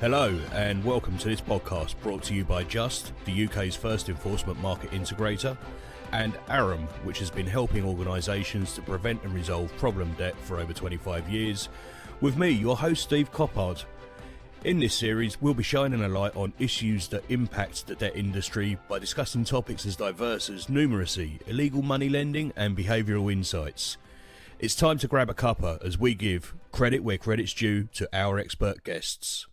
Hello and welcome to this podcast brought to you by Just, the UK's first enforcement market integrator, and Aram, which has been helping organisations to prevent and resolve problem debt for over 25 years, with me, your host Steve Coppard. In this series, we'll be shining a light on issues that impact the debt industry by discussing topics as diverse as numeracy, illegal money lending and behavioural insights. It's time to grab a cuppa as we give credit where credit's due to our expert guests.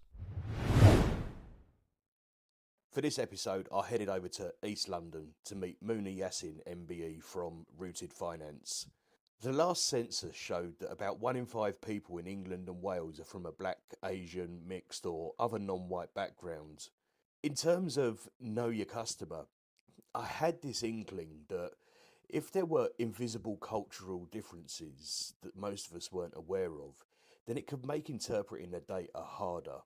For this episode, I headed over to East London to meet Muna Yassin MBE from Rooted Finance. The last census showed that about 1 in 5 people in England and Wales are from a black, Asian, mixed or other non-white background. In terms of know your customer, I had this inkling that if there were invisible cultural differences that most of us weren't aware of, then it could make interpreting the data harder.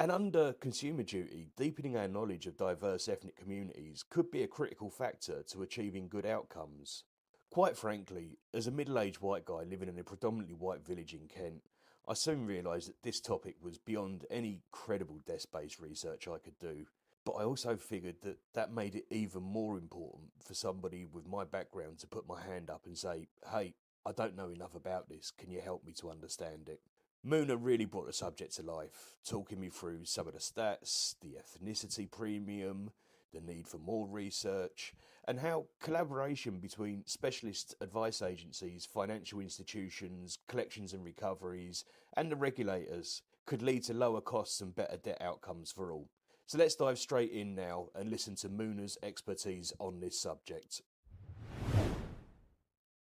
And under consumer duty, deepening our knowledge of diverse ethnic communities could be a critical factor to achieving good outcomes. Quite frankly, as a middle-aged white guy living in a predominantly white village in Kent, I soon realised that this topic was beyond any credible desk-based research I could do. But I also figured that that made it even more important for somebody with my background to put my hand up and say, hey, I don't know enough about this, can you help me to understand it? Muna really brought the subject to life, talking me through some of the stats, the ethnicity premium, the need for more research, and how collaboration between specialist advice agencies, financial institutions, collections and recoveries, and the regulators could lead to lower costs and better debt outcomes for all. So let's dive straight in now and listen to Muna's expertise on this subject.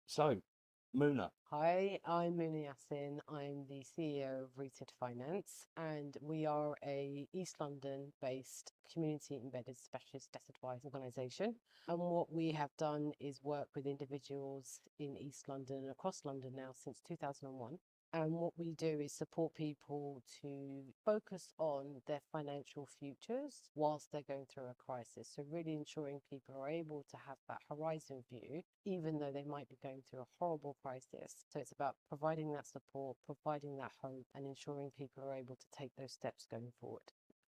So, Muna. Hi, I'm Muna Yassin. I'm the CEO of Rooted Finance, and we are a East London-based community-embedded specialist debt advice organisation. And what we have done is work with individuals in East London and across London now since 2001. And what we do is support people to focus on their financial futures whilst they're going through a crisis. So really ensuring people are able to have that horizon view, even though they might be going through a horrible crisis. So it's about providing that support, providing that hope, and ensuring people are able to take those steps going forward.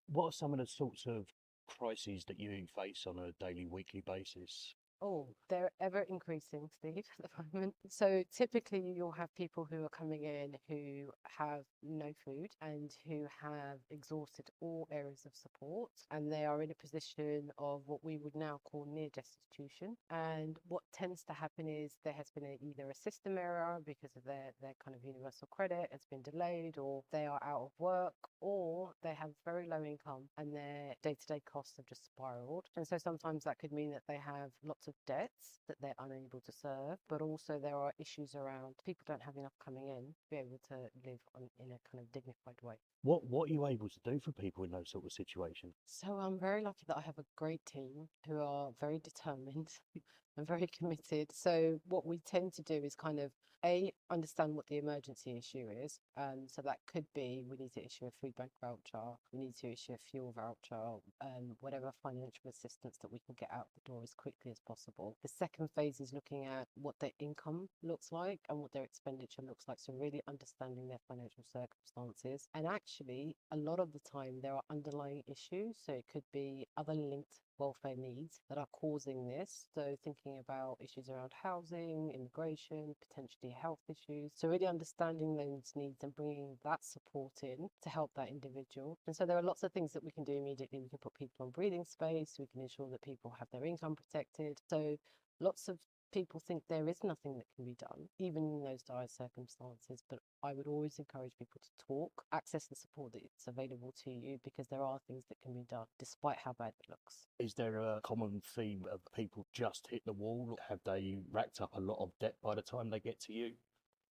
What are some of the sorts of crises that you face on a daily, weekly basis? Oh, they're ever increasing, Steve, at the moment. So typically you'll have people who are coming in who have no food and who have exhausted all areas of support, and they are in a position of what we would now call near destitution. And what tends to happen is there has been either a system error because of their kind of universal credit has been delayed, or they are out of work, or they have very low income and their day-to-day costs have just spiraled. And so sometimes that could mean that they have lots of debts that they're unable to serve, but also there are issues around people don't have enough coming in to be able to live in a kind of dignified way. What are you able to do for people in those sort of situations? So I'm very lucky that I have a great team who are very determined and very committed. So what we tend to do is kind of understand what the emergency issue is. So that could be we need to issue a food bank voucher, we need to issue a fuel voucher, whatever financial assistance that we can get out the door as quickly as possible. The second phase is looking at what their income looks like and what their expenditure looks like. So really understanding their financial circumstances. And actually, a lot of the time there are underlying issues. So it could be other linked welfare needs that are causing this. So thinking about issues around housing, immigration, potentially health issues. So really understanding those needs and bringing that support in to help that individual. And so there are lots of things that we can do immediately. We can put people on breathing space. We can ensure that people have their income protected. So lots of people think there is nothing that can be done, even in those dire circumstances. But I would always encourage people to talk, access the support that's available to you, because there are things that can be done despite how bad it looks. Is there a common theme of people just hit the wall? Have they racked up a lot of debt by the time they get to you?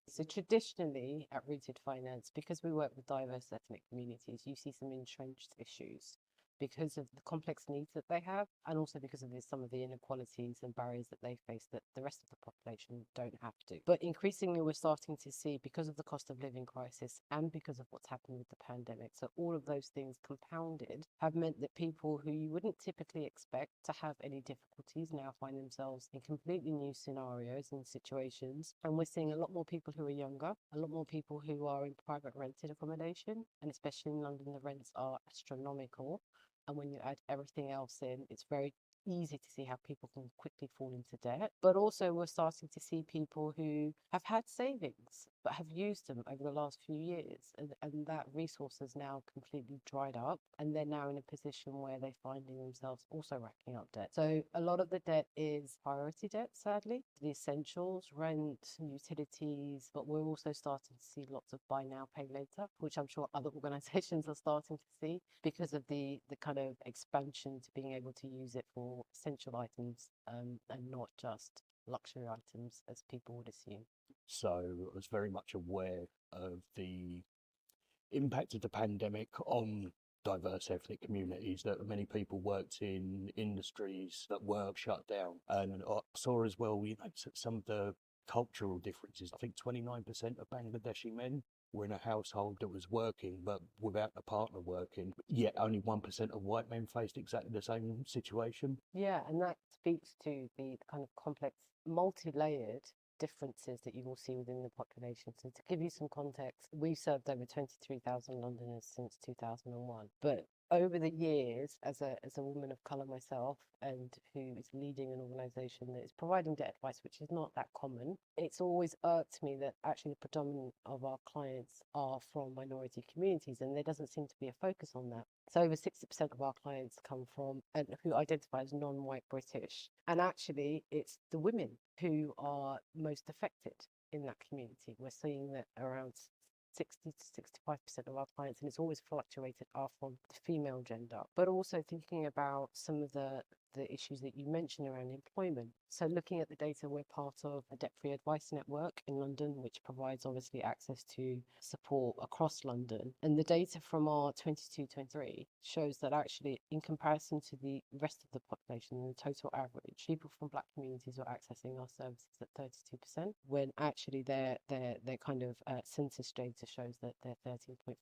So traditionally at Rooted Finance, because we work with diverse ethnic communities, you see some entrenched issues because of the complex needs that they have, and also because of some of the inequalities and barriers that they face that the rest of the population don't have to. But increasingly, we're starting to see, because of the cost of living crisis and because of what's happened with the pandemic, so all of those things compounded have meant that people who you wouldn't typically expect to have any difficulties now find themselves in completely new scenarios and situations. And we're seeing a lot more people who are younger, a lot more people who are in private rented accommodation, and especially in London, the rents are astronomical. And when you add everything else in, it's very easy to see how people can quickly fall into debt. But also, we're starting to see people who have had savings but have used them over the last few years, and that resource has now completely dried up, and they're now in a position where they're finding themselves also racking up debt. So a lot of the debt is priority debt, sadly, the essentials, rent, utilities, but we're also starting to see lots of buy now, pay later, which I'm sure other organizations are starting to see because of the kind of expansion to being able to use it for essential items, and not just luxury items as people would assume. So I was very much aware of the impact of the pandemic on diverse ethnic communities, that many people worked in industries that were shut down. And I saw as well, some of the cultural differences. I think 29% of Bangladeshi men were in a household that was working, but without a partner working. Yet only 1% of white men faced exactly the same situation. Yeah, and that speaks to the kind of complex, multi-layered differences that you will see within the population. So to give you some context, we've served over 23,000 Londoners since 2001. But over the years, as a woman of colour myself, and who is leading an organisation that is providing debt advice, which is not that common, it's always irked me that actually the predominant of our clients are from minority communities, and there doesn't seem to be a focus on that. So over 60% of our clients come from and who identify as non-white British. And actually, it's the women who are most affected in that community. We're seeing that around 60 to 65% of our clients, and it's always fluctuated, are from the female gender. But also thinking about some of the issues that you mentioned around employment. So looking at the data, we're part of a debt-free advice network in London, which provides obviously access to support across London. And the data from our 22-23 shows that actually, in comparison to the rest of the population, the total average, people from Black communities are accessing our services at 32%, when actually their kind of census data shows that they're 13.5%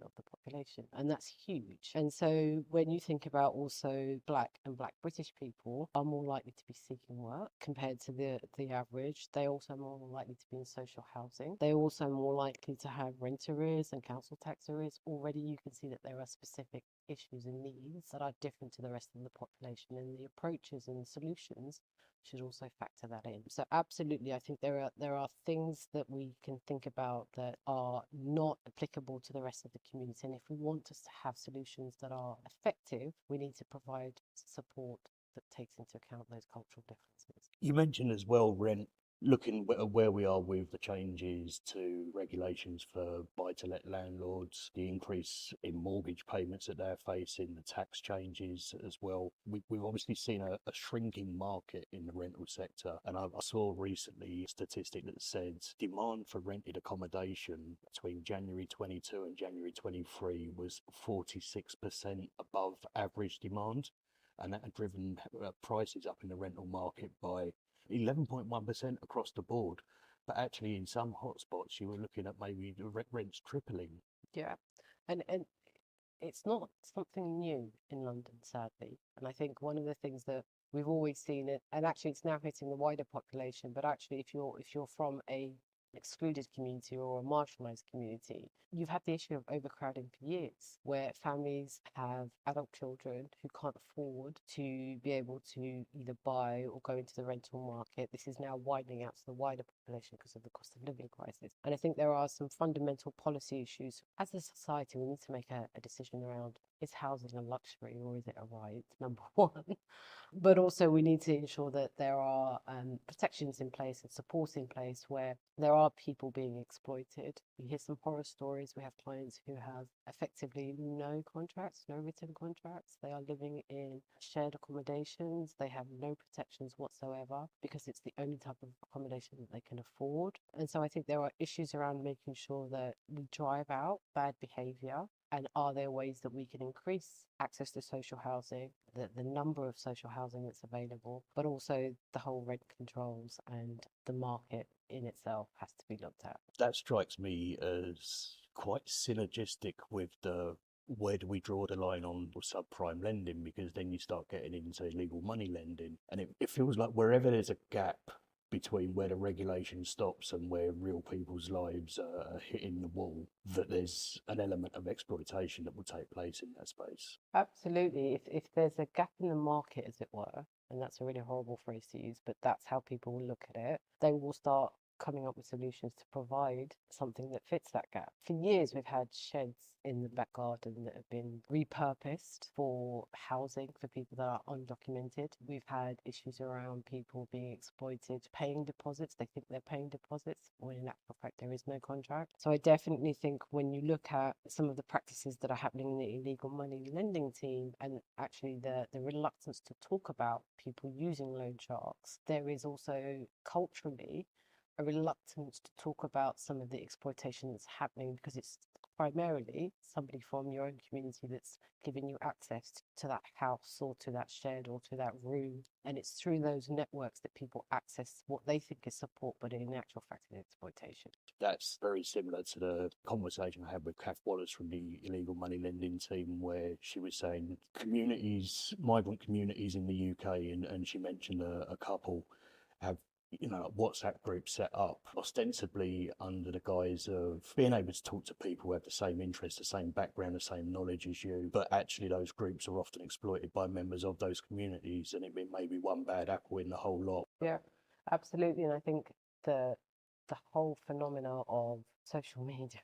of the population. And that's huge. And so when you think about also Black and Black British people are more likely to be seeking work compared to the average. They're also more likely to be in social housing. They're also more likely to have rent arrears and council tax arrears. Already you can see that there are specific issues and needs that are different to the rest of the population, and the approaches and solutions should also factor that in. So absolutely, I think there are things that we can think about that are not applicable to the rest of the community. And if we want us to have solutions that are effective, we need to provide support that takes into account those cultural differences. You mentioned as well rent. Looking at where we are with the changes to regulations for buy-to-let landlords, the increase in mortgage payments that they're facing, the tax changes as well. We've obviously seen a shrinking market in the rental sector. And I saw recently a statistic that said demand for rented accommodation between January 22 and January 23 was 46% above average demand. And that had driven prices up in the rental market by 11.1% across the board. But actually, in some hotspots, you were looking at maybe the rents tripling. Yeah, and it's not something new in London, sadly. And I think one of the things that we've always seen it, and actually it's now hitting the wider population, but actually if you're from a excluded community or a marginalized community, you've had the issue of overcrowding for years, where families have adult children who can't afford to be able to either buy or go into the rental market. This is now widening out to the wider population because of the cost of living crisis. And I think there are some fundamental policy issues. As a society, we need to make a decision around, is housing a luxury or is it a right, number one? But also we need to ensure that there are protections in place and support in place where there are people being exploited. We hear some horror stories. We have clients who have effectively no contracts, no written contracts. They are living in shared accommodations. They have no protections whatsoever because it's the only type of accommodation that they can afford. And so I think there are issues around making sure that we drive out bad behaviour And are there ways that we can increase access to social housing, the number of social housing that's available, but also the whole rent controls and the market in itself has to be looked at. That strikes me as quite synergistic with the where do we draw the line on subprime lending, because then you start getting into illegal money lending, and it feels like wherever there's a gap between where the regulation stops and where real people's lives are hitting the wall, that there's an element of exploitation that will take place in that space. Absolutely. If there's a gap in the market, as it were, and that's a really horrible phrase to use, but that's how people will look at it, they will start coming up with solutions to provide something that fits that gap. For years, we've had sheds in the back garden that have been repurposed for housing for people that are undocumented. We've had issues around people being exploited, paying deposits. They think they're paying deposits when in actual fact there is no contract. So I definitely think when you look at some of the practices that are happening in the illegal money lending team, and actually the reluctance to talk about people using loan sharks, there is also culturally a reluctance to talk about some of the exploitation that's happening, because it's primarily somebody from your own community that's giving you access to that house or to that shed or to that room. And it's through those networks that people access what they think is support, but in actual fact it's exploitation. That's very similar to the conversation I had with Kath Wallace from the illegal money lending team, where she was saying communities, migrant communities in the UK, and she mentioned a couple have WhatsApp groups set up ostensibly under the guise of being able to talk to people who have the same interests, the same background, the same knowledge as you, but actually those groups are often exploited by members of those communities, and it may be one bad apple in the whole lot. Yeah, absolutely. And I think the whole phenomena of social media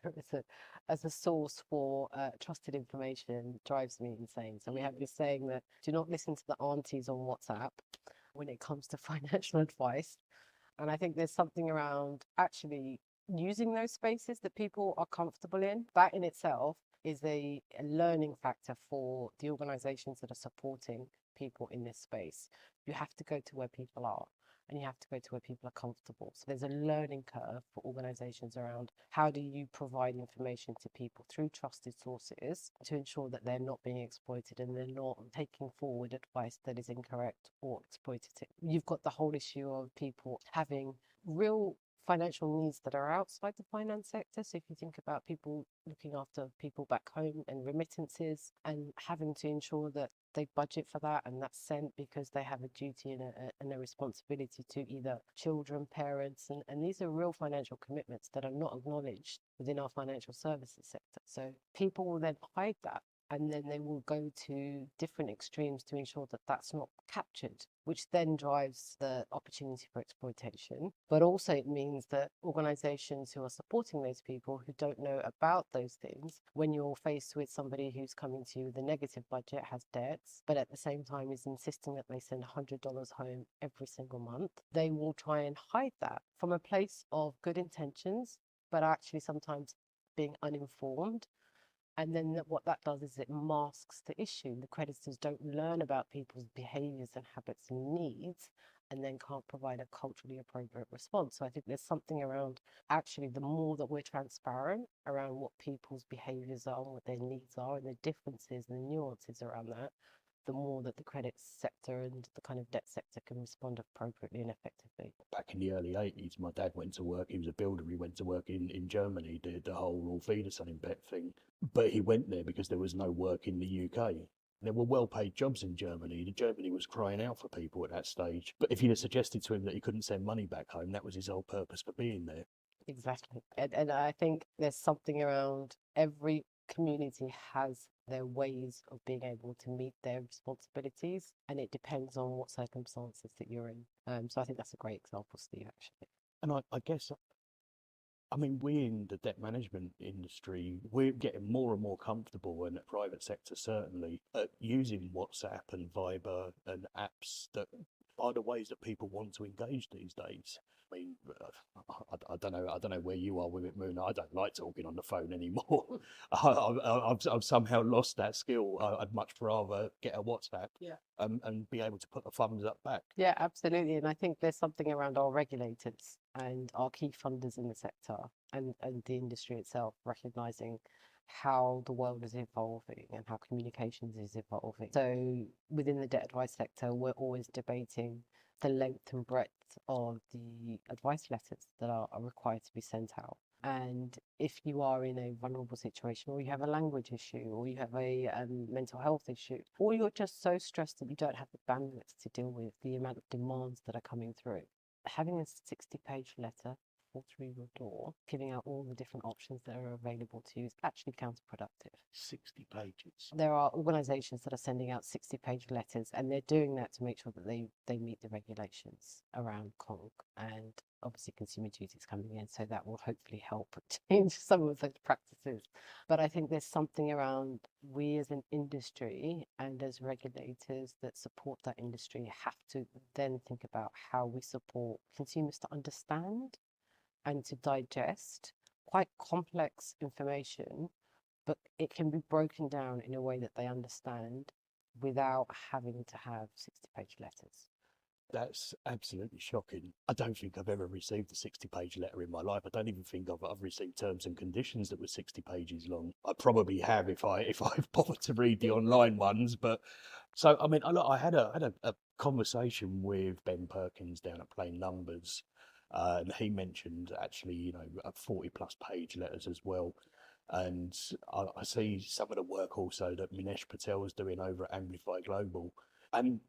as a source for trusted information drives me insane. So we have this saying that do not listen to the aunties on WhatsApp when it comes to financial advice. And I think there's something around actually using those spaces that people are comfortable in. That in itself is a learning factor for the organizations that are supporting people in this space. You have to go to where people are, and you have to go to where people are comfortable. So there's a learning curve for organizations around how do you provide information to people through trusted sources to ensure that they're not being exploited and they're not taking forward advice that is incorrect or exploitative. You've got the whole issue of people having real financial needs that are outside the finance sector. So if you think about people looking after people back home and remittances and having to ensure that they budget for that and that's sent because they have a duty and a responsibility to either children, parents, and these are real financial commitments that are not acknowledged within our financial services sector. So people will then hide that, and then they will go to different extremes to ensure that that's not captured, which then drives the opportunity for exploitation. But also it means that organizations who are supporting those people who don't know about those things, when you're faced with somebody who's coming to you with a negative budget, has debts, but at the same time is insisting that they send $100 home every single month, they will try and hide that from a place of good intentions, but actually sometimes being uninformed. And then what that does is it masks the issue. The creditors don't learn about people's behaviors and habits and needs, and then can't provide a culturally appropriate response. So I think there's something around actually the more that we're transparent around what people's behaviors are, what their needs are, and the differences and the nuances around that, the more that the credit sector and the kind of debt sector can respond appropriately and effectively. Back in the early 80s, my dad went to work, he was a builder, he went to work in Germany, did the whole all feeder selling bet thing. But he went there because there was no work in the UK. There were well-paid jobs in Germany. Germany was crying out for people at that stage. But if you'd have suggested to him that he couldn't send money back home, that was his whole purpose for being there. Exactly. And I think there's something around every community has their ways of being able to meet their responsibilities, and it depends on what circumstances that you're in. So I think that's a great example, Steve, actually. And I guess, I mean, we in the debt management industry, we're getting more and more comfortable, and the private sector certainly, at using WhatsApp and Viber and apps that are the ways that people want to engage these days. I mean, I don't know where you are with it, Muna. I don't like talking on the phone anymore. I've somehow lost that skill. I'd much rather get a WhatsApp, and be able to put the thumbs up back. Yeah, absolutely. And I think there's something around our regulators and our key funders in the sector and the industry itself recognizing how the world is evolving and how communications is evolving. So within the debt advice sector, we're always debating the length and breadth of the advice letters that are required to be sent out. And if you are in a vulnerable situation, or you have a language issue, or you have a mental health issue, or you're just so stressed that you don't have the bandwidth to deal with the amount of demands that are coming through, having a 60-page letter fall through your door, giving out all the different options that are available to you, is actually counterproductive. 60 pages. There are organisations that are sending out 60-page letters, and they're doing that to make sure that they meet the regulations around CONC, and obviously consumer duties coming in, so that will hopefully help change some of those practices. But I think there's something around we as an industry and as regulators that support that industry have to then think about how we support consumers to understand and to digest quite complex information, but it can be broken down in a way that they understand without having to have 60-page letters. That's absolutely shocking. I don't think I've ever received a 60-page letter in my life. I don't even think I've received terms and conditions that were 60 pages long. I probably have if I've bothered to read the online ones. But so I mean, I had a conversation with Ben Perkins down at Plain Numbers, and he mentioned actually 40+ page letters as well. And I see some of the work also that Minesh Patel is doing over at Amplify Global. And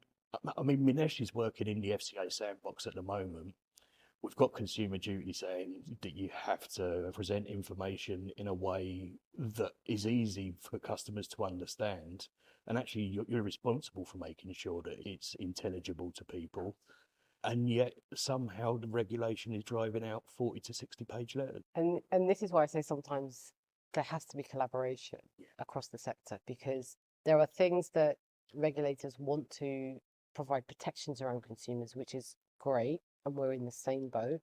I mean, Minesh is working in the FCA sandbox at the moment. We've got Consumer Duty saying that you have to present information in a way that is easy for customers to understand. And actually, you're responsible for making sure that it's intelligible to people. And yet, somehow, the regulation is driving out 40 to 60-page letters. And this is why I say sometimes there has to be collaboration across the sector, because there are things that regulators want to provide protections around consumers, which is great, and we're in the same boat.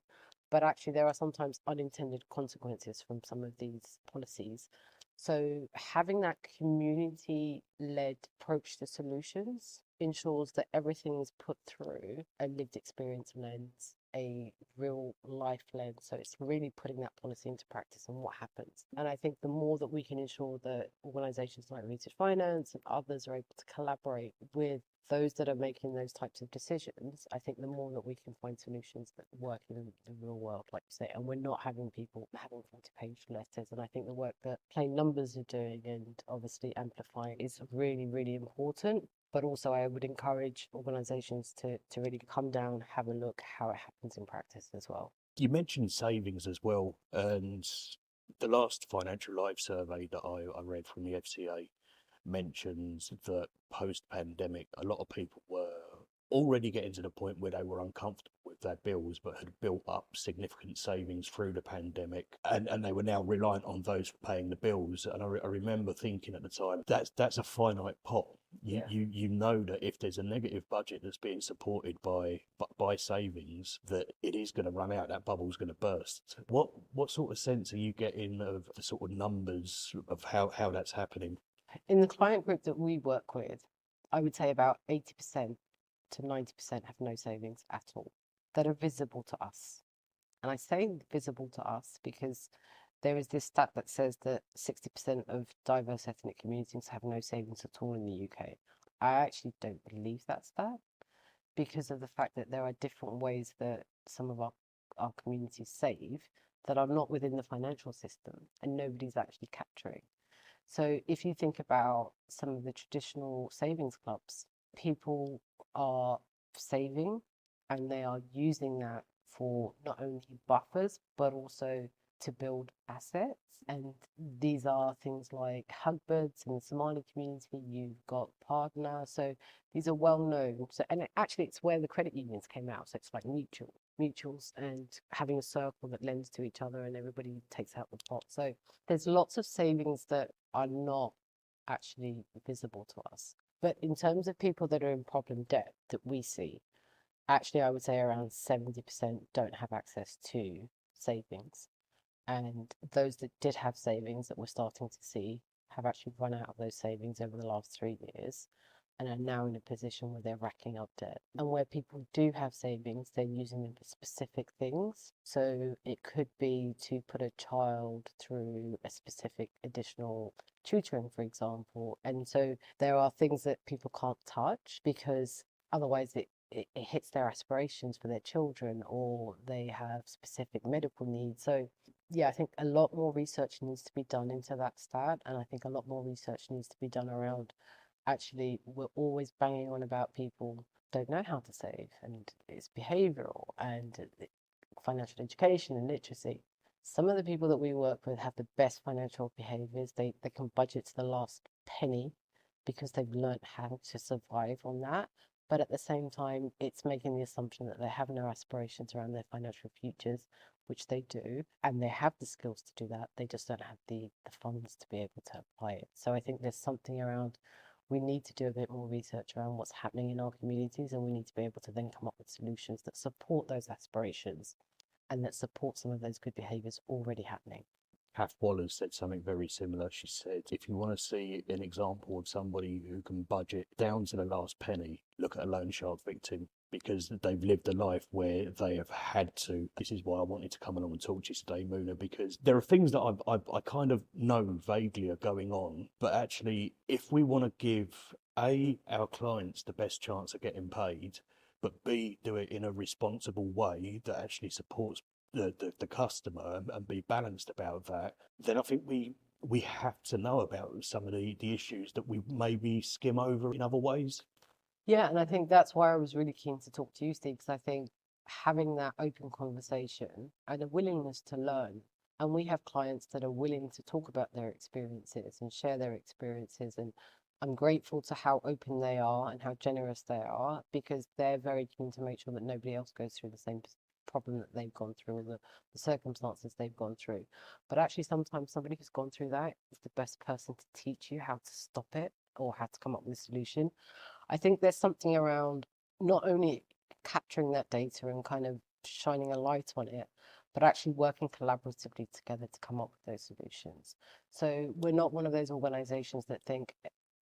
But actually, there are sometimes unintended consequences from some of these policies. So having that community-led approach to solutions ensures that everything is put through a lived experience lens, a real life lens. So it's really putting that policy into practice and what happens. And I think the more that we can ensure that organisations like Rooted Finance and others are able to collaborate with those that are making those types of decisions, I think the more that we can find solutions that work in the real world, like you say, and we're not having people having 40-page letters. And I think the work that Plain Numbers are doing and obviously Amplify is really, really important. But also I would encourage organisations to really come down, have a look how it happens in practice as well. You mentioned savings as well, and the last Financial Life survey that I read from the FCA mentions that post-pandemic, a lot of people were already getting to the point where they were uncomfortable with their bills, but had built up significant savings through the pandemic, and they were now reliant on those for paying the bills. And I remember thinking at the time, that's a finite pot. You know that if there's a negative budget that's being supported by savings, that it is going to run out, that bubble's going to burst. What sort of sense are you getting of the sort of numbers of how that's happening? In the client group that we work with, I would say about 80% to 90% have no savings at all that are visible to us. And I say visible to us because there is this stat that says that 60% of diverse ethnic communities have no savings at all in the UK. I actually don't believe that stat, because of the fact that there are different ways that some of our communities save that are not within the financial system, and nobody's actually capturing. So if you think about some of the traditional savings clubs, people are saving and they are using that for not only buffers, but also to build assets. And these are things like Hugbuds in the Somali community, you've got Partner. So these are well known. So, and actually it's where the credit unions came out. So it's like mutuals and having a circle that lends to each other and everybody takes out the pot. So there's lots of savings that are not actually visible to us. But in terms of people that are in problem debt that we see, actually I would say around 70% don't have access to savings. And those that did have savings that we're starting to see have actually run out of those savings over the last 3 years. and are now in a position where they're racking up debt. And where people do have savings, they're using them for specific things. So it could be to put a child through a specific additional tutoring, for example. And so there are things that people can't touch because otherwise it hits their aspirations for their children, or they have specific medical needs. So yeah, I think a lot more research needs to be done into that stat, and I think a lot more research needs to be done around actually we're always banging on about people don't know how to save, and it's behavioral and financial education and literacy. Some of the people that we work with have the best financial behaviors. They can budget to the last penny because they've learned how to survive on that. But at the same time, it's making the assumption that they have no aspirations around their financial futures, which they do, and they have the skills to do that. They just don't have the funds to be able to apply it. So I think there's something around we need to do a bit more research around what's happening in our communities, and we need to be able to then come up with solutions that support those aspirations and that support some of those good behaviours already happening. Kath Wallace said something very similar. She said, if you want to see an example of somebody who can budget down to the last penny, look at a loan shark victim, because they've lived a life where they have had to. This is why I wanted to come along and talk to you today, Muna, because there are things that I kind of know vaguely are going on, but actually, if we want to give our clients the best chance of getting paid, but B, do it in a responsible way that actually supports the customer, and be balanced about that, then I think we have to know about some of the issues that we maybe skim over in other ways. Yeah, and I think that's why I was really keen to talk to you, Steve, because I think having that open conversation and a willingness to learn, and we have clients that are willing to talk about their experiences and share their experiences, and I'm grateful to how open they are and how generous they are, because they're very keen to make sure that nobody else goes through the same problem that they've gone through, or the circumstances they've gone through. But actually, sometimes somebody who's gone through that is the best person to teach you how to stop it or how to come up with a solution. I think there's something around not only capturing that data and kind of shining a light on it, but actually working collaboratively together to come up with those solutions. So we're not one of those organizations that think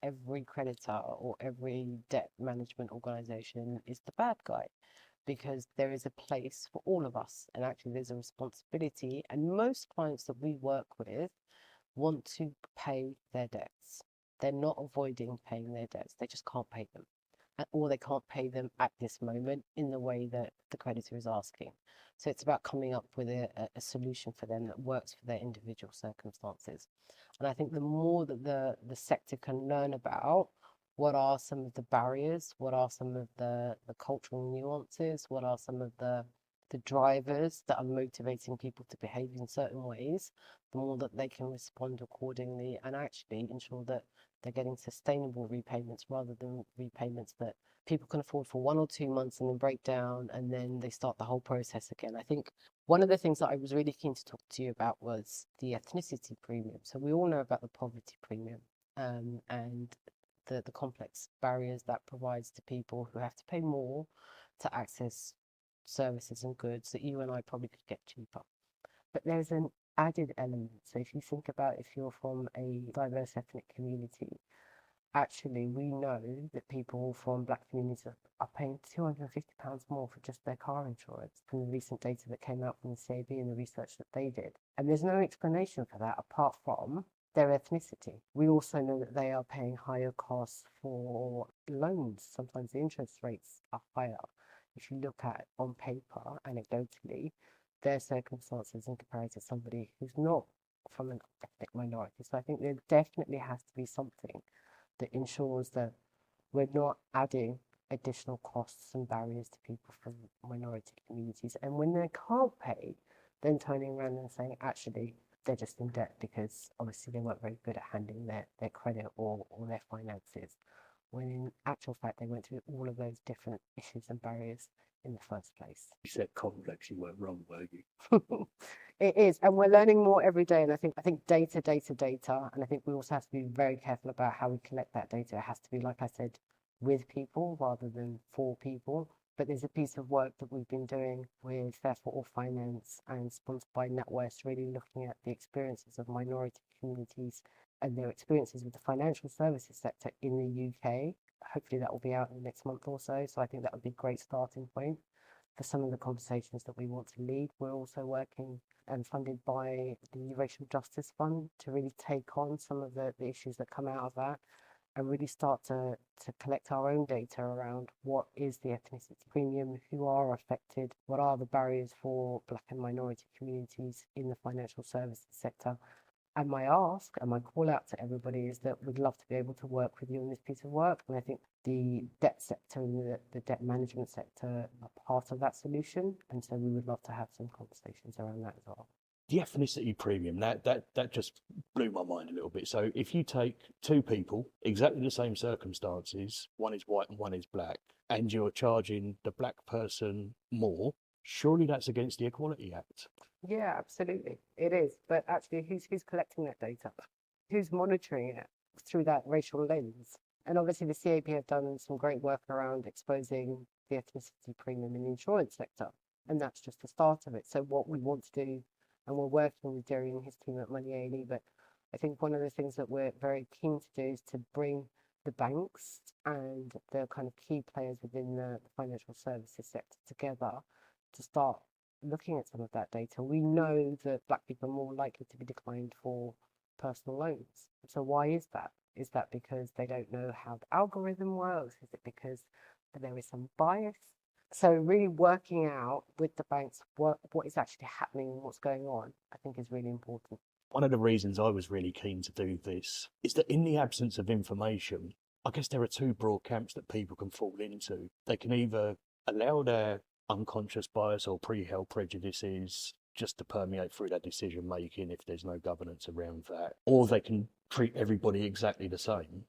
every creditor or every debt management organization is the bad guy, because there is a place for all of us. And actually, there's a responsibility. And most clients that we work with want to pay their debts. They're not avoiding paying their debts. They just can't pay them. Or they can't pay them at this moment in the way that the creditor is asking. So it's about coming up with a solution for them that works for their individual circumstances. And I think the more that the sector can learn about what are some of the barriers, what are some of the cultural nuances, what are some of the drivers that are motivating people to behave in certain ways, the more that they can respond accordingly and actually ensure that they're getting sustainable repayments rather than repayments that people can afford for 1 or 2 months and then break down and then they start the whole process again. I think one of the things that I was really keen to talk to you about was the ethnicity premium. So we all know about the poverty premium, and the complex barriers that provides to people who have to pay more to access services and goods that you and I probably could get cheaper. But there's an added element. So if you think about if you're from a diverse ethnic community, actually we know that people from black communities are paying £250 more for just their car insurance from the recent data that came out from the CAB and the research that they did. And there's no explanation for that apart from their ethnicity. We also know that they are paying higher costs for loans. Sometimes the interest rates are higher. If you look at on paper, anecdotally, their circumstances in comparison to somebody who's not from an ethnic minority. So I think there definitely has to be something that ensures that we're not adding additional costs and barriers to people from minority communities. And when they can't pay, then turning around and saying, actually, they're just in debt because obviously they weren't very good at handling their credit or their finances, when in actual fact they went through all of those different issues and barriers in the first place. You said complex, you weren't wrong, were you? It is, and we're learning more every day. And I think data, and I think we also have to be very careful about how we collect that data. It has to be, like I said, with people rather than for people. But there's a piece of work that we've been doing with Fair for All Finance and sponsored by NatWest, really looking at the experiences of minority communities and their experiences with the financial services sector in the UK Hopefully that will be out in the next month or so. So I think that would be a great starting point for some of the conversations that we want to lead. We're also working and funded by the Racial Justice Fund to really take on some of the issues that come out of that and really start to collect our own data around what is the ethnicity premium, who are affected, what are the barriers for Black and minority communities in the financial services sector. And my ask and my call out to everybody is that we'd love to be able to work with you on this piece of work. And I think the debt sector and the debt management sector are part of that solution. And so we would love to have some conversations around that as well. The ethnicity premium, that just blew my mind a little bit. So if you take two people, exactly the same circumstances, one is white and one is black, and you're charging the black person more, surely that's against the Equality Act. Yeah, absolutely. It is. But actually, who's collecting that data? Who's monitoring it through that racial lens? And obviously, the CAP have done some great work around exposing the ethnicity premium in the insurance sector. And that's just the start of it. So what we want to do, and we're working with Jerry and his team at Money A&E, but I think one of the things that we're very keen to do is to bring the banks and the kind of key players within the financial services sector together to start looking at some of that data. We know that Black people are more likely to be declined for personal loans. So why is that? Is that because they don't know how the algorithm works? Is it because there is some bias? So really working out with the banks what is actually happening and what's going on, I think is really important. One of the reasons I was really keen to do this is that in the absence of information, I guess there are two broad camps that people can fall into. They can either allow their unconscious bias or pre-held prejudices just to permeate through their decision making if there's no governance around that, or they can treat everybody exactly the same.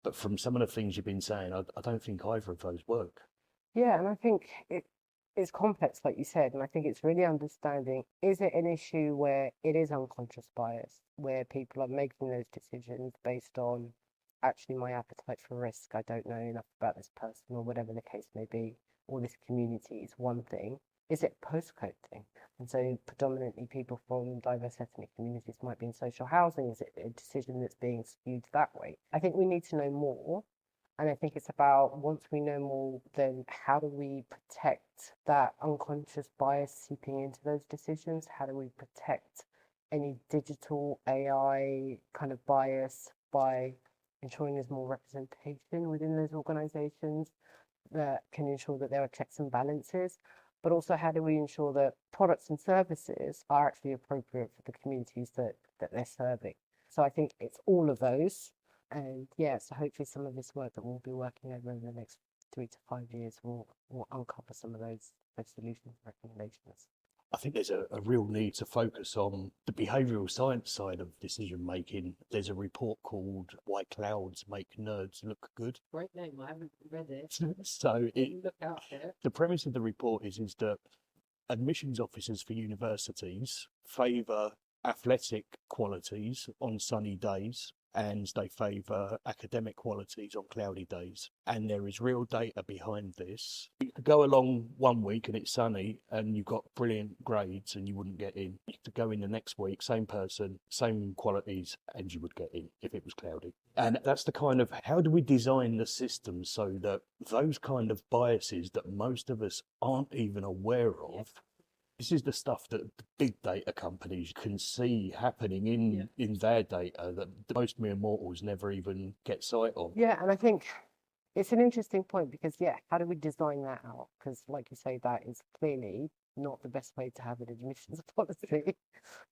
But from some of the things you've been saying, I don't think either of those work. Yeah, and I think it's complex, like you said, and I think it's really understanding, is it an issue where it is unconscious bias, where people are making those decisions based on actually my appetite for risk, I don't know enough about this person or whatever the case may be, or this community is one thing. Is it postcode thing? And so predominantly people from diverse ethnic communities might be in social housing. Is it a decision that's being skewed that way? I think we need to know more. And I think it's about, once we know more, then how do we protect that unconscious bias seeping into those decisions? How do we protect any digital AI kind of bias by ensuring there's more representation within those organizations that can ensure that there are checks and balances? But also, how do we ensure that products and services are actually appropriate for the communities that they're serving? So I think it's all of those. And yeah, so hopefully some of this work that we'll be working over the next 3 to 5 years will uncover some of those solutions and recommendations. I think there's a real need to focus on the behavioural science side of decision making. There's a report called Why Clouds Make Nerds Look Good. Great name, I haven't read it. So Look out there. the premise of the report is that admissions officers for universities favour athletic qualities on sunny days, and they favour academic qualities on cloudy days. And there is real data behind this. You could go along one week and it's sunny and you've got brilliant grades and you wouldn't get in. You could go in the next week, same person, same qualities, and you would get in if it was cloudy. And that's the kind of, how do we design the system so that those kind of biases that most of us aren't even aware of, this is the stuff that the big data companies can see happening in their data that most mere mortals never even get sight of. Yeah, and I think it's an interesting point because, how do we design that out? Because like you say, that is clearly not the best way to have an admissions policy.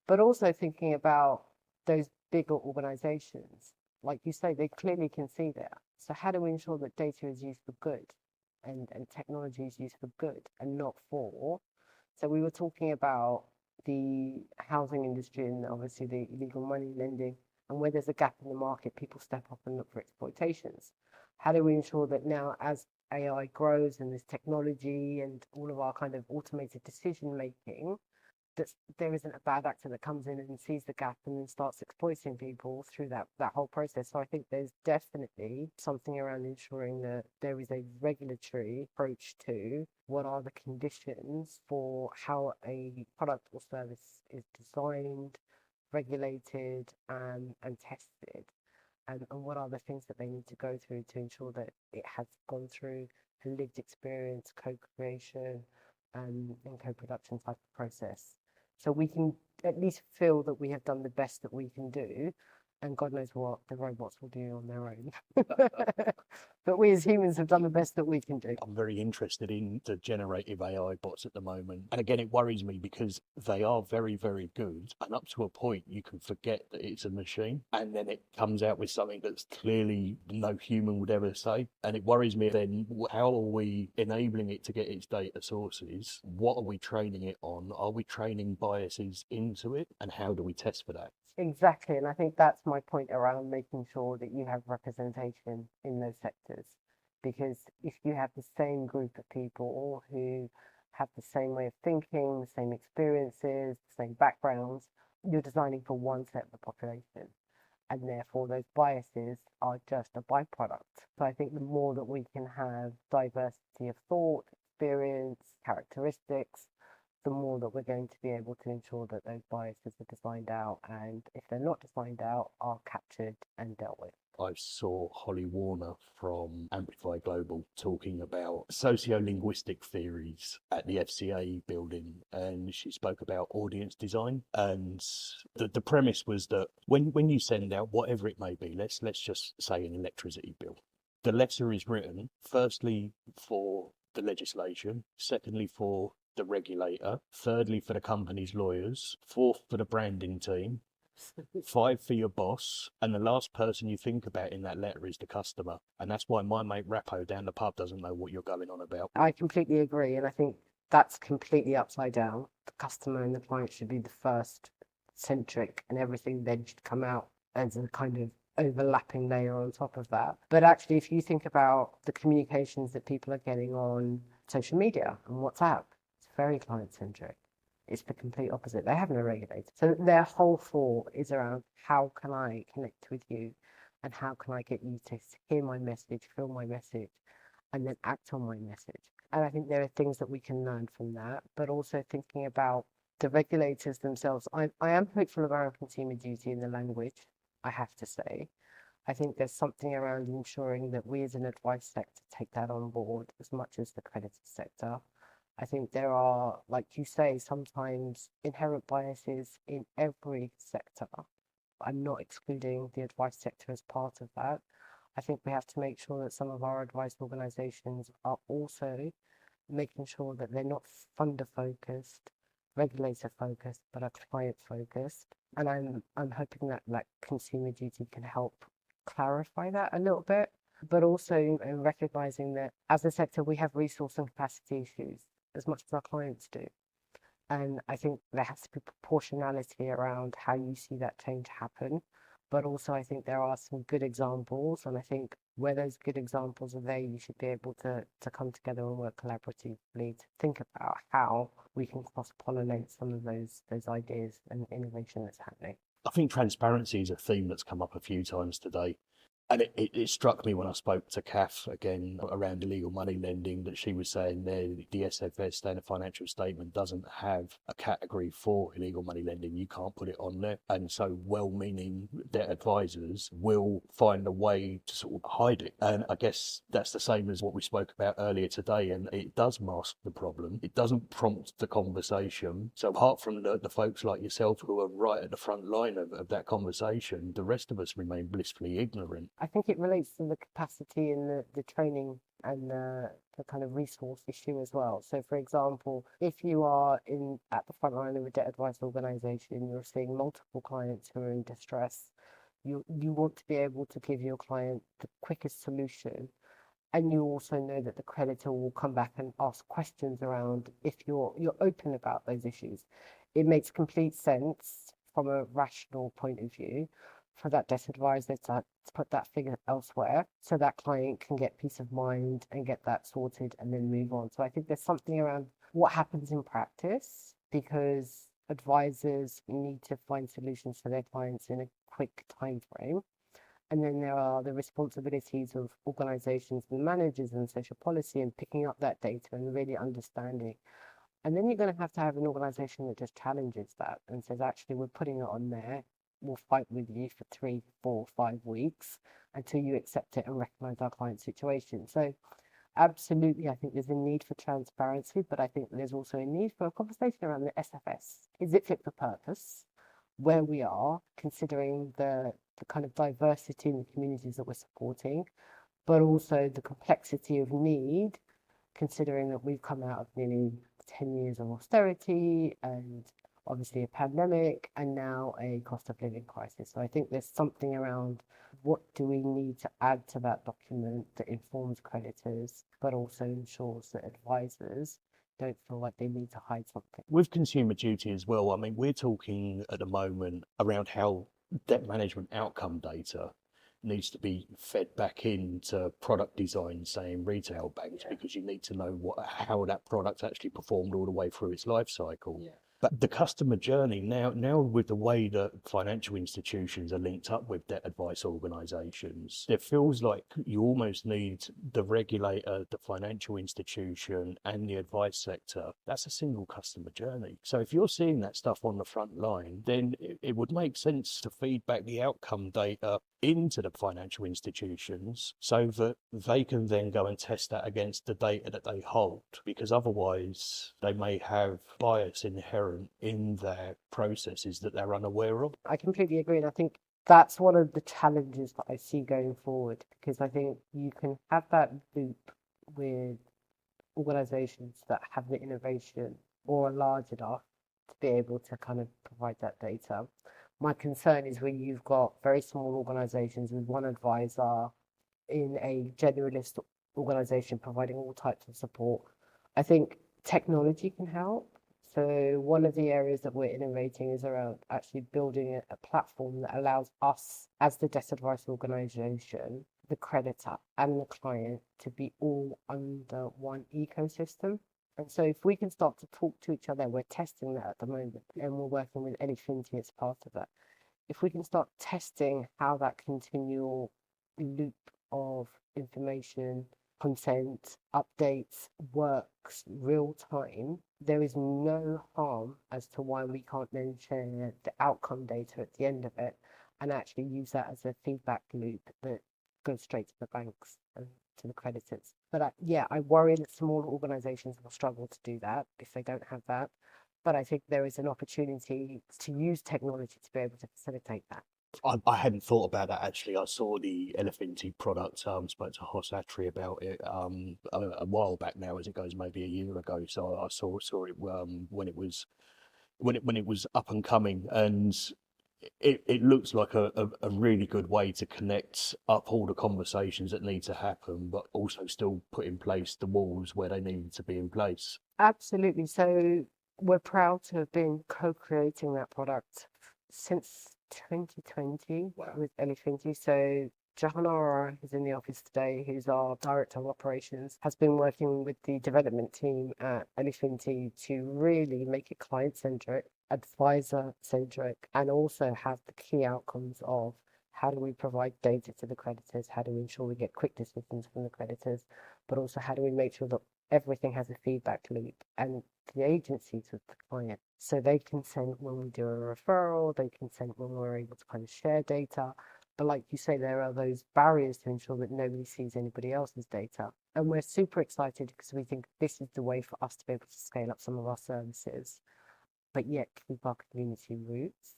But also thinking about those bigger organizations, like you say, they clearly can see that. So how do we ensure that data is used for good and technology is used for good and not for? So we were talking about the housing industry and obviously the illegal money lending, and where there's a gap in the market, people step up and look for exploitations. How do we ensure that now, as AI grows and there's technology and all of our kind of automated decision making, that there isn't a bad actor that comes in and sees the gap and then starts exploiting people through that whole process? So I think there's definitely something around ensuring that there is a regulatory approach to what are the conditions for how a product or service is designed, regulated, and tested. and what are the things that they need to go through to ensure that it has gone through a lived experience, co-creation, and co-production type of process. So we can at least feel that we have done the best that we can do, and God knows what the robots will do on their own. But we as humans have done the best that we can do. I'm very interested in the generative AI bots at the moment. And again, it worries me because they are very, very good. And up to a point, you can forget that it's a machine. And then it comes out with something that's clearly no human would ever say. And it worries me then, how are we enabling it to get its data sources? What are we training it on? Are we training biases into it? And how do we test for that? Exactly, and I think that's my point around making sure that you have representation in those sectors. Because if you have the same group of people who have the same way of thinking, the same experiences, the same backgrounds, you're designing for one set of the population. And therefore, those biases are just a byproduct. So I think the more that we can have diversity of thought, experience, characteristics, the more that we're going to be able to ensure that those biases are designed out, and if they're not designed out, are captured and dealt with. I saw Holly Warner from Amplify Global talking about socio-linguistic theories at the FCA building, and she spoke about audience design. And the premise was that when you send out whatever it may be, let's just say an electricity bill, the letter is written firstly for the legislation, secondly for the regulator, thirdly for the company's lawyers, fourth for the branding team, five for your boss, and the last person you think about in that letter is the customer. And that's why my mate Rappo down the pub doesn't know what you're going on about. I completely agree, and I think that's completely upside down. The customer and the client should be the first centric, and everything then should come out as a kind of overlapping layer on top of that. But actually, if you think about the communications that people are getting on social media and WhatsApp, it's very client centric. It's the complete opposite. They have no regulator. So their whole thought is around, how can I connect with you, and how can I get you to hear my message, feel my message, and then act on my message. And I think there are things that we can learn from that, but also thinking about the regulators themselves. I am hopeful of our consumer duty in the language, I have to say. I think there's something around ensuring that we as an advice sector take that on board as much as the creditor sector. I think there are, like you say, sometimes inherent biases in every sector. I'm not excluding the advice sector as part of that. I think we have to make sure that some of our advice organisations are also making sure that they're not funder focused, regulator focused, but are client focused. And I'm hoping that like consumer duty can help clarify that a little bit, but also recognising that as a sector we have resource and capacity issues as much as our clients do. And I think there has to be proportionality around how you see that change happen. But also I think there are some good examples, and I think where those good examples are there, you should be able to come together and work collaboratively to think about how we can cross-pollinate some of those ideas and innovation that's happening. I think transparency is a theme that's come up a few times today. And it struck me when I spoke to Kath again around illegal money lending that she was saying there the SFS, Standard Financial Statement, doesn't have a category for illegal money lending. You can't put it on there. And so well-meaning debt advisors will find a way to sort of hide it. And I guess that's the same as what we spoke about earlier today. And it does mask the problem. It doesn't prompt the conversation. So apart from the folks like yourself who are right at the front line of that conversation, the rest of us remain blissfully ignorant. I think it relates to the capacity and the training and the kind of resource issue as well. So, for example, if you are at the front line of a debt advice organisation, you're seeing multiple clients who are in distress, you want to be able to give your client the quickest solution. And you also know that the creditor will come back and ask questions around if you're open about those issues. It makes complete sense from a rational point of view for that debt advisor to put that figure elsewhere so that client can get peace of mind and get that sorted and then move on. So I think there's something around what happens in practice, because advisors need to find solutions for their clients in a quick time frame. And then there are the responsibilities of organizations and managers and social policy and picking up that data and really understanding. And then you're going to have an organization that just challenges that and says, actually, we're putting it on there. will fight with you for 3, 4, 5 weeks until you accept it and recognize our client situation. So absolutely, I think there's a need for transparency, but I think there's also a need for a conversation around the SFS. Is it fit for purpose? Where we are, considering the kind of diversity in the communities that we're supporting, but also the complexity of need, considering that we've come out of nearly 10 years of austerity and obviously a pandemic and now a cost of living crisis. So I think there's something around what do we need to add to that document that informs creditors, but also ensures that advisors don't feel like they need to hide something. With consumer duty as well, I mean, we're talking at the moment around how debt management outcome data needs to be fed back into product design, say in retail banks, because you need to know how that product actually performed all the way through its life cycle. But the customer journey now with the way that financial institutions are linked up with debt advice organisations, it feels like you almost need the regulator, the financial institution and the advice sector. That's a single customer journey. So if you're seeing that stuff on the front line, then it would make sense to feed back the outcome data into the financial institutions so that they can then go and test that against the data that they hold, because otherwise they may have bias inherent in their processes that they're unaware of. I completely agree, and I think that's one of the challenges that I see going forward, because I think you can have that loop with organizations that have the innovation or are large enough to be able to kind of provide that data. My concern is when you've got very small organizations with one advisor in a generalist organization providing all types of support. I think technology can help. So one of the areas that we're innovating is around actually building a platform that allows us as the debt advice organization, the creditor and the client, to be all under one ecosystem. And so if we can start to talk to each other, we're testing that at the moment, and we're working with ethnicity as part of that. If we can start testing how that continual loop of information, consent, updates works real time, there is no harm as to why we can't then share the outcome data at the end of it and actually use that as a feedback loop that goes straight to the banks and to the creditors. But I worry that smaller organizations will struggle to do that if they don't have that. But I think there is an opportunity to use technology to be able to facilitate that. I hadn't thought about that actually. I saw the ethnicity product, spoke to Hoss Attree about it a while back now, as it goes, maybe a year ago. So I saw it when it was up and coming, and it looks like a really good way to connect up all the conversations that need to happen, but also still put in place the walls where they need to be in place. Absolutely. So we're proud to have been co-creating that product since 2020 with ethnicity. So Johanna, who's in the office today, who's our director of operations, has been working with the development team at ethnicity to really make it client-centric, advisor-centric, and also have the key outcomes of how do we provide data to the creditors, how do we ensure we get quick decisions from the creditors, but also how do we make sure that everything has a feedback loop and the agency to the client. So they consent when we do a referral, they consent when we're able to kind of share data. But like you say, there are those barriers to ensure that nobody sees anybody else's data. And we're super excited because we think this is the way for us to be able to scale up some of our services, but yet keep our community roots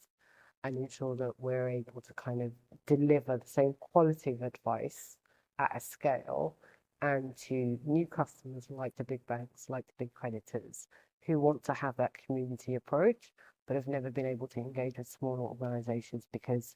and ensure that we're able to kind of deliver the same quality of advice at a scale and to new customers like the big banks, like the big creditors, who want to have that community approach, but have never been able to engage with smaller organizations because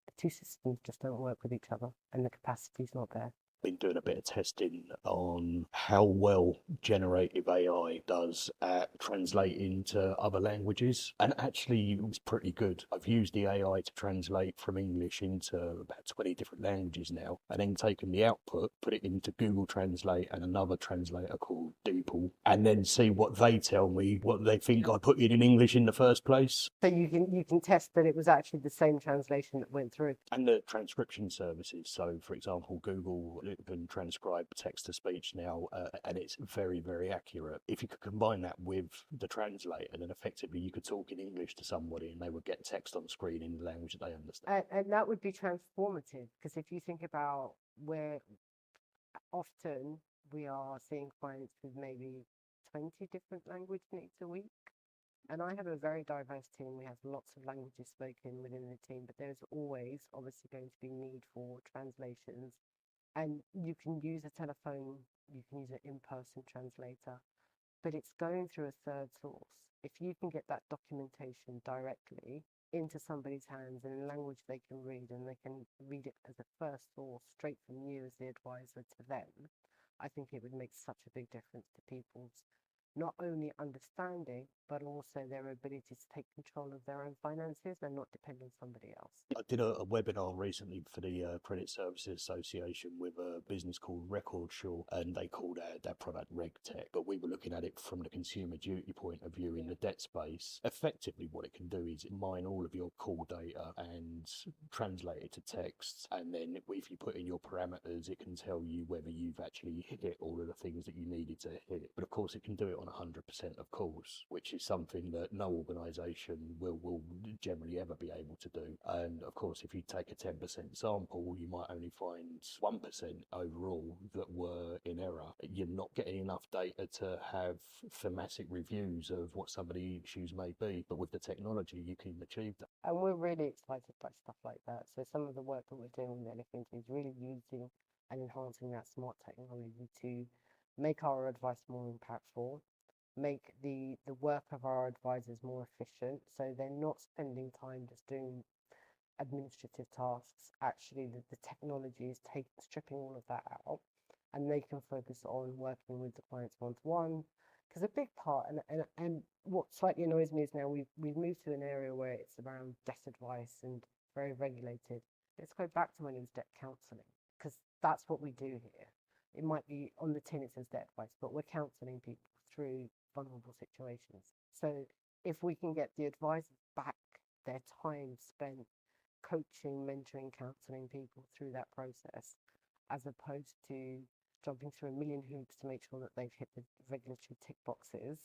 the two systems just don't work with each other and the capacity is not there. Been doing a bit of testing on how well generative AI does at translating to other languages, and actually it was pretty good. I've used the AI to translate from English into about 20 different languages now, and then taken the output, put it into Google Translate and another translator called Deepening, and then see what they tell me, what they think I put it in English in the first place. So you can test that it was actually the same translation that went through. And the transcription services. So for example, Google it can transcribe text to speech now, and it's very, very accurate. If you could combine that with the translator, then effectively you could talk in English to somebody and they would get text on screen in the language that they understand. And that would be transformative, because if you think about where often we are seeing clients with maybe 20 different language needs a week. And I have a very diverse team. We have lots of languages spoken within the team, but there's always obviously going to be need for translations. And you can use a telephone, you can use an in-person translator, but it's going through a third source. If you can get that documentation directly into somebody's hands in a language they can read, and they can read it as a first source straight from you as the advisor to them, I think it would make such a big difference to people's not only understanding, but also their ability to take control of their own finances and not depend on somebody else. I did a webinar recently for the Credit Services Association with a business called Recordsure, and they called that product RegTech, but we were looking at it from the consumer duty point of view in the debt space. Effectively, what it can do is mine all of your call data and translate it to text, and then if you put in your parameters, it can tell you whether you've actually hit all of the things that you needed to hit. But of course, it can do it on 100% of calls, which is something that no organisation will generally ever be able to do. And of course, if you take a 10% sample, you might only find 1% overall that were in error. You're not getting enough data to have thematic reviews of what some of the issues may be, but with the technology, you can achieve that. And we're really excited by stuff like that. So some of the work that we're doing with Elephant is really using and enhancing that smart technology to make our advice more impactful, make the work of our advisors more efficient, so they're not spending time just doing administrative tasks. Actually, the technology is stripping all of that out, and they can focus on working with the clients one-to-one. Because a big part, and what slightly annoys me is now we've moved to an area where it's around debt advice and very regulated. Let's go back to when it was debt counselling, because that's what we do here. It might be on the tin it says debt advice, but we're counselling people through vulnerable situations. So if we can get the advisors back their time spent coaching, mentoring, counselling people through that process, as opposed to jumping through a million hoops to make sure that they've hit the regulatory tick boxes,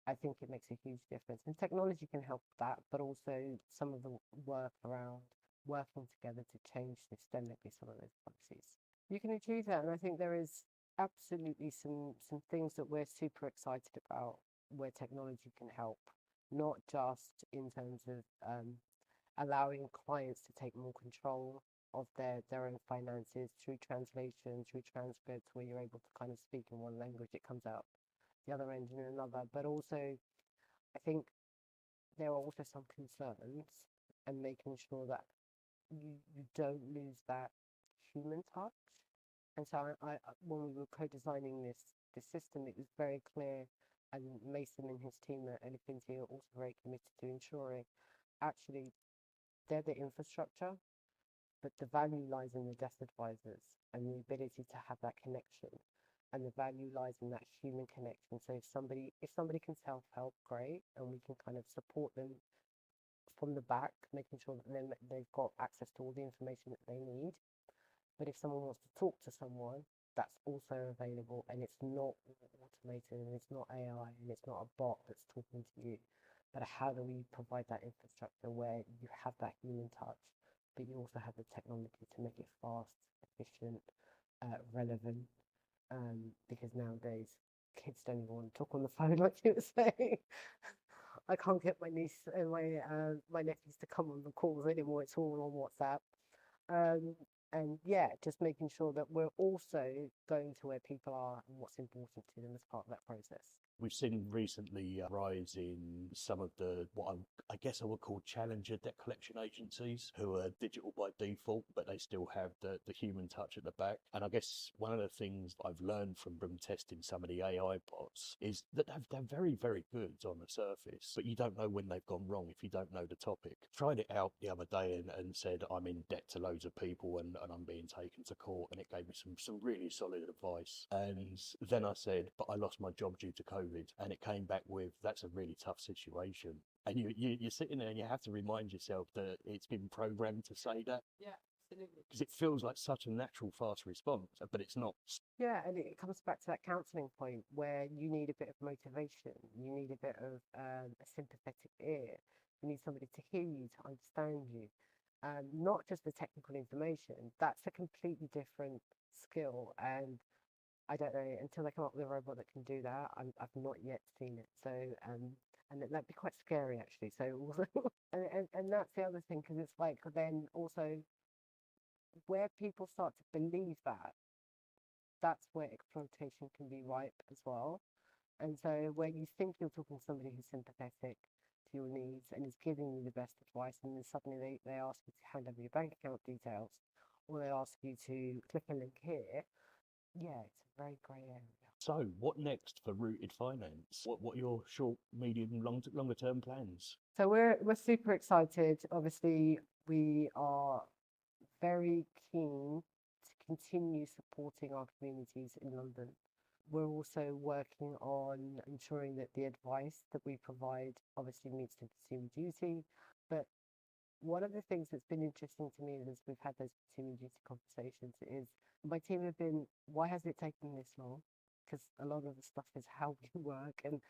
I think it makes a huge difference. And technology can help that, but also some of the work around working together to change systemically some of those policies. You can achieve that, and I think there is absolutely some things that we're super excited about where technology can help, not just in terms of allowing clients to take more control of their own finances through translation, through transcripts, where you're able to kind of speak in one language, it comes out the other end in another. But also, I think there are also some concerns, and making sure that you don't lose that human touch. And so I when we were co-designing this system, it was very clear, and Mason and his team at Elephant are also very committed to ensuring actually they're the infrastructure, but the value lies in the desk advisors and the ability to have that connection, and the value lies in that human connection. So if somebody can self-help, great, and we can kind of support them from the back, making sure that they've got access to all the information that they need. But if someone wants to talk to someone, that's also available, and it's not automated, and it's not AI, and it's not a bot that's talking to you. But how do we provide that infrastructure where you have that human touch, but you also have the technology to make it fast, efficient, relevant? Because nowadays kids don't even want to talk on the phone, like you were saying. I can't get my niece and my nephews to come on the calls anymore. It's all on WhatsApp. And yeah, just making sure that we're also going to where people are and what's important to them as part of that process. We've seen recently a rise in some of the, what I guess I would call challenger debt collection agencies, who are digital by default, but they still have the human touch at the back. And I guess one of the things I've learned from testing some of the AI bots is that they're very, very good on the surface, but you don't know when they've gone wrong if you don't know the topic. Tried it out the other day and said, I'm in debt to loads of people and I'm being taken to court, and it gave me some really solid advice. And then I said, but I lost my job due to COVID. And it came back with, that's a really tough situation. And you're sitting there and you have to remind yourself that it's been programmed to say that. Yeah. Absolutely. Because it feels like such a natural, fast response, but it's not. Yeah, and it comes back to that counselling point where you need a bit of motivation, you need a bit of a sympathetic ear, you need somebody to hear you, to understand you, not just the technical information. That's a completely different skill, and I don't know until they come up with a robot that can do that. I've not yet seen it, so and that'd be quite scary actually. So also, and that's the other thing because it's like then also where people start to believe that that's where exploitation can be ripe as well. And so where you think you're talking to somebody who's sympathetic to your needs and is giving you the best advice, and then suddenly they ask you to hand over your bank account details or they ask you to click a link here, yeah, it's a very grey area. So, what next for Rooted Finance? What are your short, medium, longer term plans? So we're super excited. Obviously, we are very keen to continue supporting our communities in London. We're also working on ensuring that the advice that we provide obviously meets the consumer duty. But one of the things that's been interesting to me as we've had those consumer duty conversations is my team have been, why has it taken this long? Because a lot of the stuff is how we work and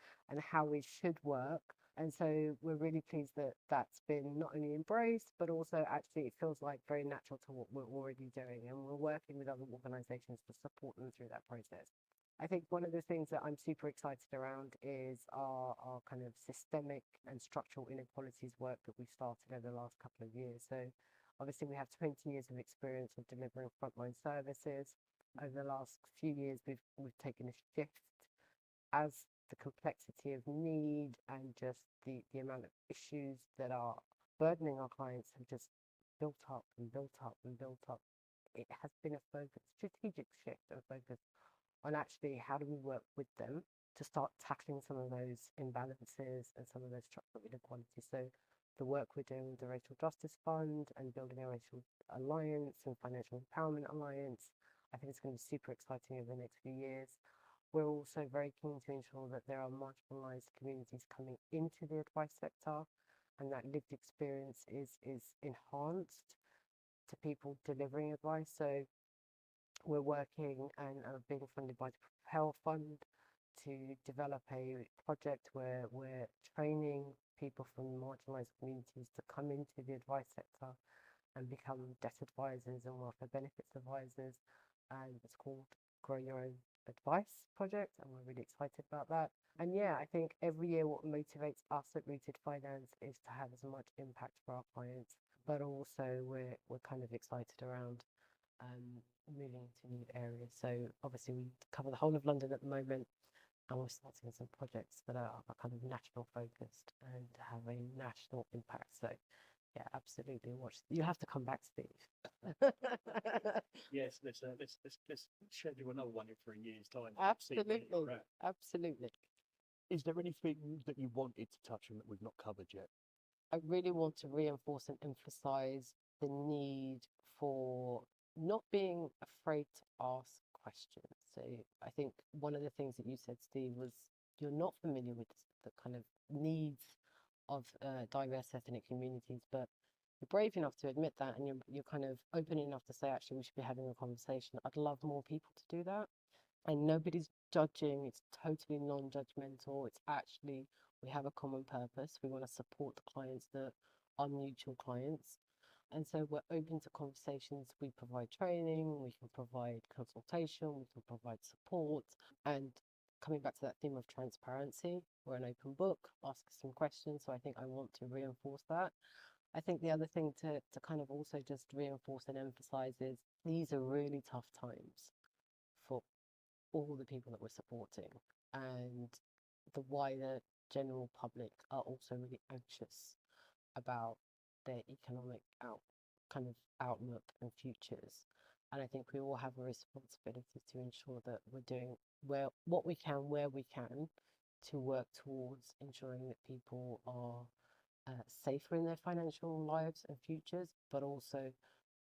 how we should work. And so we're really pleased that that's been not only embraced, but also actually it feels like very natural to what we're already doing. And we're working with other organisations to support them through that process. I think one of the things that I'm super excited around is our kind of systemic and structural inequalities work that we've started over the last couple of years. So obviously we have 20 years of experience of delivering frontline services. Over the last few years, we've taken a shift as the complexity of need and just the amount of issues that are burdening our clients have just built up and built up and built up. It has been a strategic shift and focus on actually how do we work with them to start tackling some of those imbalances and some of those structural inequalities. So the work we're doing with the Racial Justice Fund and building a racial alliance and financial empowerment alliance, I think it's going to be super exciting over the next few years. We're also very keen to ensure that there are marginalised communities coming into the advice sector and that lived experience is enhanced to people delivering advice. So we're working and are being funded by the Propel Fund to develop a project where we're training people from marginalised communities to come into the advice sector and become debt advisors and welfare benefits advisors. And it's called Grow Your Own Advice Project, and we're really excited about that. And yeah, I think every year what motivates us at Rooted Finance is to have as much impact for our clients, but also we're kind of excited around moving into new areas. So obviously we cover the whole of London at the moment, and we're starting some projects that are kind of national focused and have a national impact. So yeah, absolutely. You have to come back, Steve. Yes, let's schedule another one in for a year's time. Absolutely, absolutely. Is there anything that you wanted to touch on that we've not covered yet? I really want to reinforce and emphasize the need for not being afraid to ask questions. So I think one of the things that you said, Steve, was you're not familiar with the kind of needs of diverse ethnic communities, but you're brave enough to admit that, and you're kind of open enough to say, actually, we should be having a conversation. I'd love more people to do that. And nobody's judging. It's totally non-judgmental. It's actually, we have a common purpose. We want to support the clients that are mutual clients. And so we're open to conversations. We provide training, we can provide consultation, we can provide support. And coming back to that theme of transparency, we're an open book, ask us some questions. So I think I want to reinforce that. I think the other thing to kind of also just reinforce and emphasize is these are really tough times for all the people that we're supporting. And the wider general public are also really anxious about their economic outlook and futures. And I think we all have a responsibility to ensure that we're doing what we can, where we can, to work towards ensuring that people are safer in their financial lives and futures, but also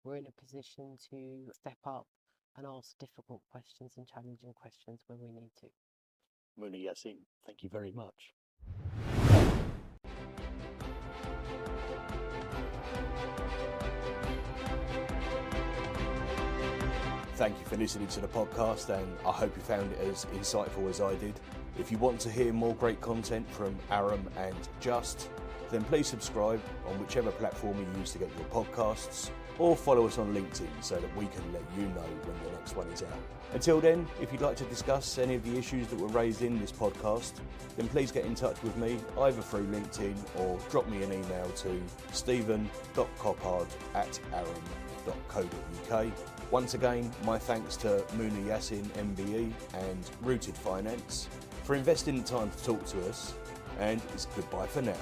we're in a position to step up and ask difficult questions and challenging questions when we need to. Muna Yassin, thank you very much. Thank you for listening to the podcast, and I hope you found it as insightful as I did. If you want to hear more great content from Aram and Just, then please subscribe on whichever platform you use to get your podcasts, or follow us on LinkedIn so that we can let you know when the next one is out. Until then, if you'd like to discuss any of the issues that were raised in this podcast, then please get in touch with me either through LinkedIn or drop me an email to stephen.coppard@aram.co.uk. Once again, my thanks to Muna Yassin MBE and Rooted Finance for investing the time to talk to us, and it's goodbye for now.